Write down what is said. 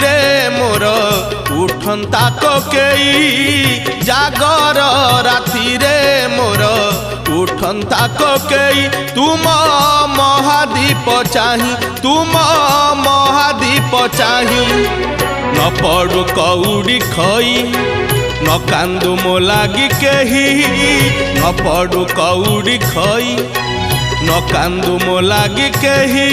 रे मोर उठंता कोकेई जागर राति रे मोर उठंता कोकेई तुम महादीप चाही तुम महादीप चाही न पड़ू कौड़ी खई न कांदू मो लागी केही न पड़ू कौड़ी खई न कांदू मो लागी केही